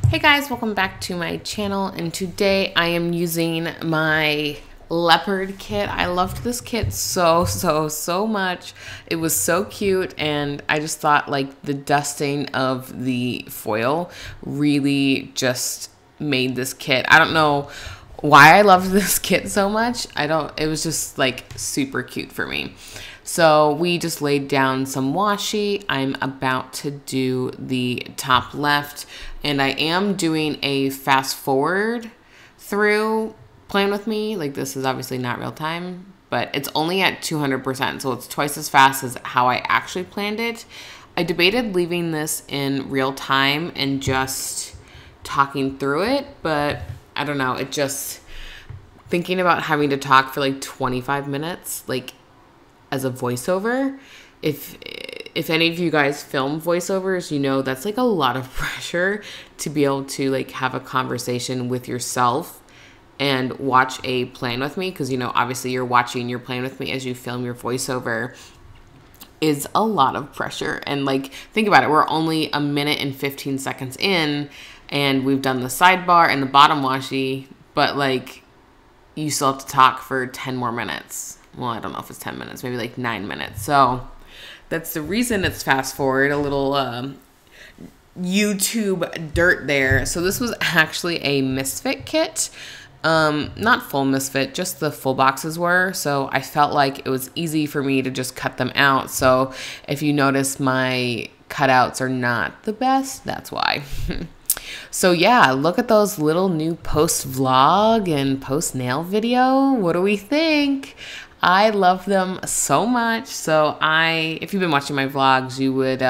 Hey guys, welcome back to my channel, and today I am using my Leopard kit. I loved this kit so much. It was so cute, and I just thought like the dusting of the foil really just made this kit. I don't know why I loved this kit so much. It was just like super cute for me. So we just laid down some washi. I'm about to do the top left, and I am doing a fast forward through Plan With Me. Like, this is obviously not real time, but it's only at 200%, so it's twice as fast as how I actually planned it. I debated leaving this in real time and just talking through it, but I don't know. It just, thinking about having to talk for like 25 minutes, like, as a voiceover, if any of you guys film voiceovers, you know that's like a lot of pressure to be able to like have a conversation with yourself and watch a Plan With Me, because you know obviously you're watching your Plan With Me as you film your voiceover is a lot of pressure. And like, think about it, we're only a minute and 15 seconds in, and we've done the sidebar and the bottom washi, but like you still have to talk for 10 more minutes. Well, I don't know if it's 10 minutes, maybe like 9 minutes. So that's the reason it's fast forward, a little YouTube dirt there. So this was actually a misfit kit. Not full misfit, just the full boxes were. So I felt like it was easy for me to just cut them out. So if you notice my cutouts are not the best, that's why. So yeah, look at those little new post vlog and post nail video. What do we think? I love them so much. So if you've been watching my vlogs, you would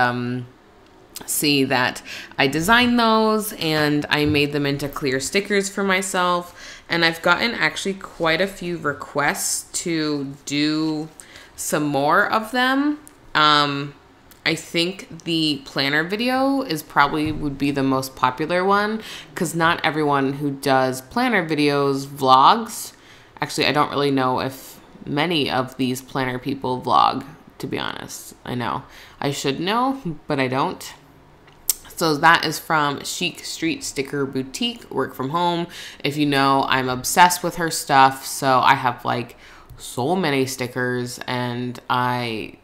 see that I designed those and I made them into clear stickers for myself. And I've gotten actually quite a few requests to do some more of them. I think the planner video would be the most popular one, because not everyone who does planner videos vlogs. Actually, I don't really know if many of these planner people vlog, to be honest. I know I should know, but I don't. So that is from Chic Street Sticker Boutique, work from home. If you know, I'm obsessed with her stuff, so I have like so many stickers, and I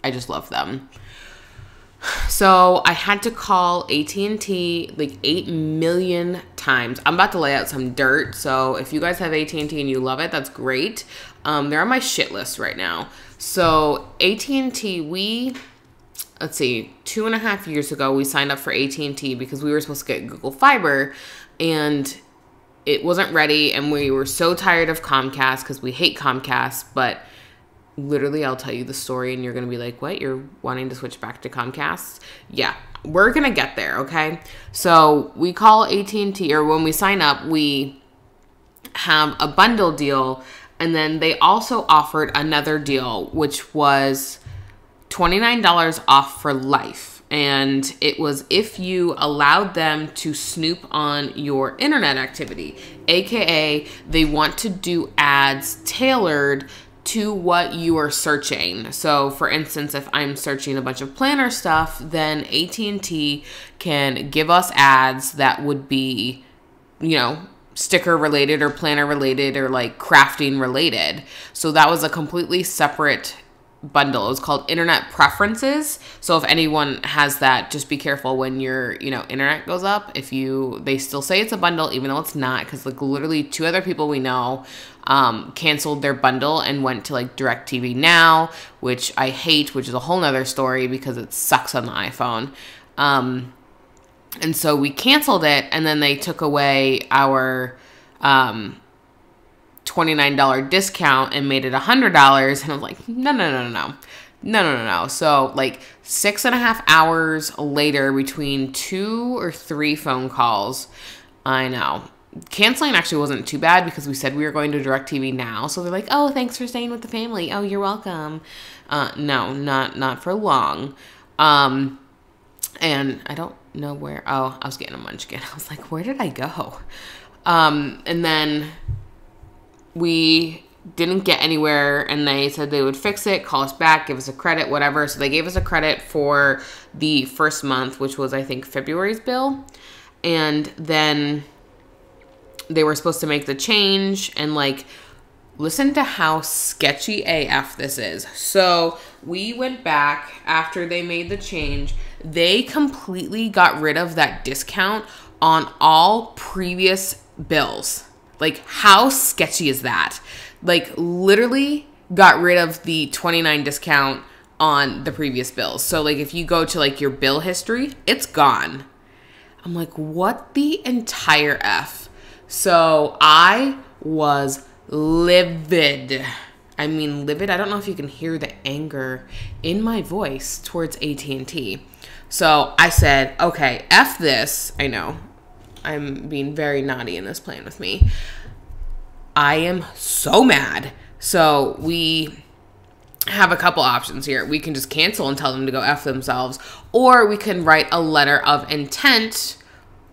just love them. So I had to call AT&T like 8 million times. I'm about to lay out some dirt. So if you guys have AT&T and you love it, that's great. They're on my shit list right now. So AT&T, let's see, 2.5 years ago, we signed up for AT&T because we were supposed to get Google Fiber, and it wasn't ready. And we were so tired of Comcast because we hate Comcast, but literally, I'll tell you the story and you're going to be like, what? You're wanting to switch back to Comcast? Yeah, we're going to get there, okay? So we call AT&T, or when we sign up, we have a bundle deal, and then they also offered another deal, which was $29 off for life. And it was if you allowed them to snoop on your internet activity, aka they want to do ads tailored to what you are searching. So for instance, if I'm searching a bunch of planner stuff, then AT&T can give us ads that would be, you know, sticker related or planner related or like crafting related. So that was a completely separate bundle. It was called Internet Preferences. So if anyone has that, just be careful when your, internet goes up. They still say it's a bundle, even though it's not, because like literally 2 other people we know canceled their bundle and went to like DirecTV Now, which I hate, which is a whole nother story because it sucks on the iPhone. And so we canceled it, and then they took away our $29 discount and made it $100. And I was like, no. So like 6.5 hours later, between 2 or 3 phone calls, I know. Canceling actually wasn't too bad because we said we were going to DirecTV Now. So they're like, oh, thanks for staying with the family. Oh, you're welcome. No, not for long. And I don't know where. Oh, I was getting a munchkin. I was like, where did I go? And then we didn't get anywhere, and they said they would fix it, call us back, give us a credit, whatever. So they gave us a credit for the first month, which was, I think, February's bill. And then they were supposed to make the change, and like, listen to how sketchy AF this is. So we went back after they made the change. They completely got rid of that discount on all previous bills. Like, how sketchy is that? Like, literally got rid of the $29 discount on the previous bills. So like, if you go to like your bill history, it's gone. I'm like, what the entire F? So I was livid. I mean, livid. I don't know if you can hear the anger in my voice towards AT&T. So I said, okay, F this. I know I'm being very naughty in this plan with me. I am so mad. So we have a couple options here. We can just cancel and tell them to go F themselves, or we can write a letter of intent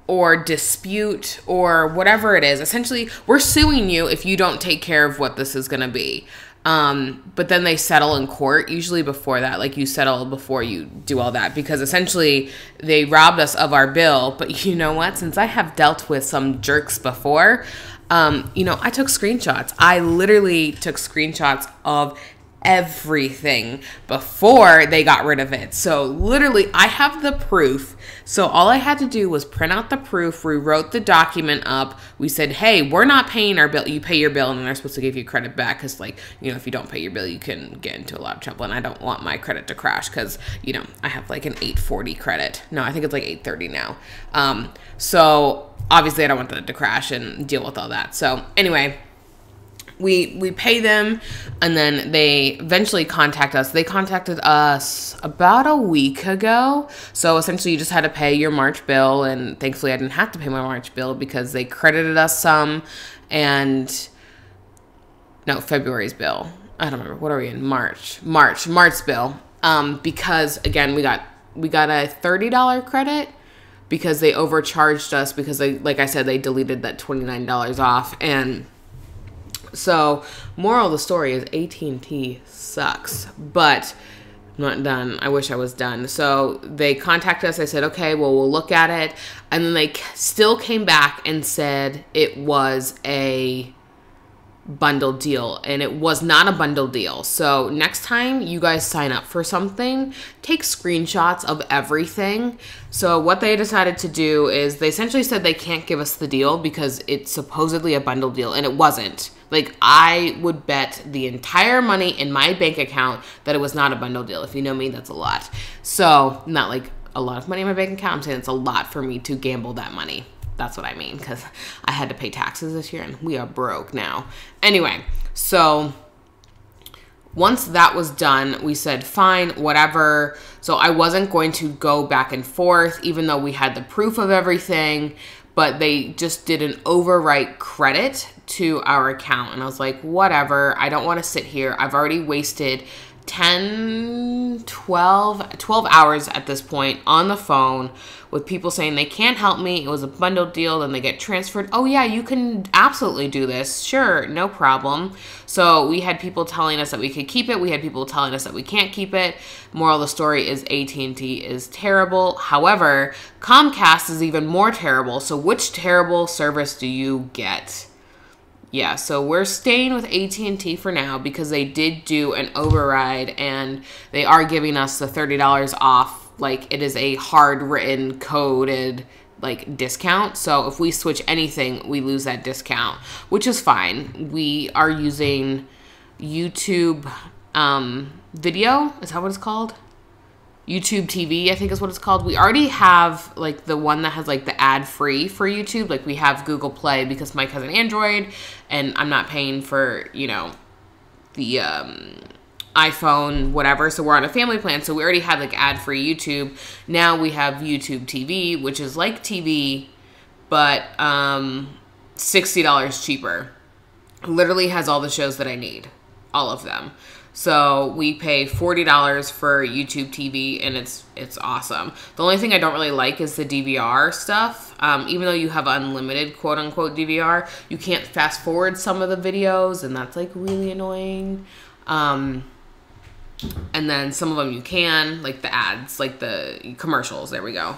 or dispute or whatever it is. Essentially, we're suing you if you don't take care of what this is going to be. But then they settle in court, usually before that. Like, you settle before you do all that, because essentially they robbed us of our bill. But you know what? Since I have dealt with some jerks before, I took screenshots. I literally took screenshots of everything before they got rid of it. So literally, I have the proof. So all I had to do was print out the proof. We wrote the document up. We said, hey, we're not paying our bill. You pay your bill, and then they're supposed to give you credit back, because, like, if you don't pay your bill, you can get into a lot of trouble. And I don't want my credit to crash, because, I have like an 840 credit. No, I think it's like 830 now. So obviously I don't want that to crash and deal with all that. So anyway, we pay them, and then they eventually contact us. They contacted us about a week ago. So essentially, you just had to pay your March bill, and thankfully I didn't have to pay my March bill because they credited us some, and no, February's bill. I don't remember. What are we in? March bill. Because again, we got a $30 credit because they overcharged us, because they, like I said, they deleted that $29 off. And so, moral of the story is AT&T sucks, but I'm not done. I wish I was done. So they contacted us. I said, okay, well, we'll look at it. And then they still came back and said it was a bundle deal, and it was not a bundle deal. So next time you guys sign up for something, take screenshots of everything. So what they decided to do is they essentially said they can't give us the deal because it's supposedly a bundle deal, and it wasn't. Like, I would bet the entire money in my bank account that it was not a bundle deal. If you know me, that's a lot. So not like a lot of money in my bank account. I'm saying it's a lot for me to gamble that money. That's what I mean, because I had to pay taxes this year, and we are broke now. Anyway, so once that was done, we said, fine, whatever. So I wasn't going to go back and forth, even though we had the proof of everything, but they just did an overwrite credit to our account. And I was like, whatever, I don't want to sit here. I've already wasted 12 hours at this point on the phone with people saying they can't help me. It was a bundle deal. Then they get transferred. Oh yeah, you can absolutely do this. Sure, no problem. So we had people telling us that we could keep it. We had people telling us that we can't keep it. Moral of the story is AT&T is terrible. However, Comcast is even more terrible. So which terrible service do you get? Yeah, so we're staying with AT&T for now because they did do an override, and they are giving us the $30 off. Like, it is a hard written coded like discount. So if we switch anything, we lose that discount, which is fine. We are using YouTube video. Is that what it's called? YouTube TV, I think is what it's called. We already have like the one that has like the ad free for YouTube. Like, we have Google Play because Mike has an Android and I'm not paying for, the iPhone, whatever. So we're on a family plan. So we already had like ad free YouTube. Now we have YouTube TV, which is like TV, but $60 cheaper. Literally has all the shows that I need, all of them. So we pay $40 for YouTube TV, and it's awesome. The only thing I don't really like is the DVR stuff. Even though you have unlimited quote unquote DVR, you can't fast forward some of the videos, and that's like really annoying. And then some of them you can, like the ads, like the commercials. There we go.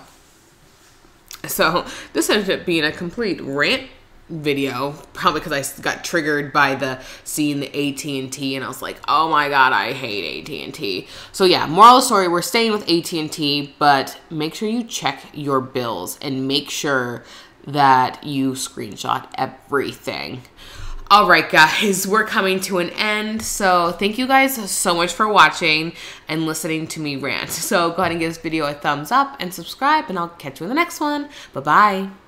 So this ended up being a complete rant video, probably because I got triggered by the seeing the AT&T, and I was like, oh my god, I hate AT&T. So yeah, moral of the story, we're staying with AT&T, but make sure you check your bills and make sure that you screenshot everything. All right, guys, we're coming to an end. So thank you guys so much for watching and listening to me rant. So go ahead and give this video a thumbs up and subscribe, and I'll catch you in the next one. Bye-bye.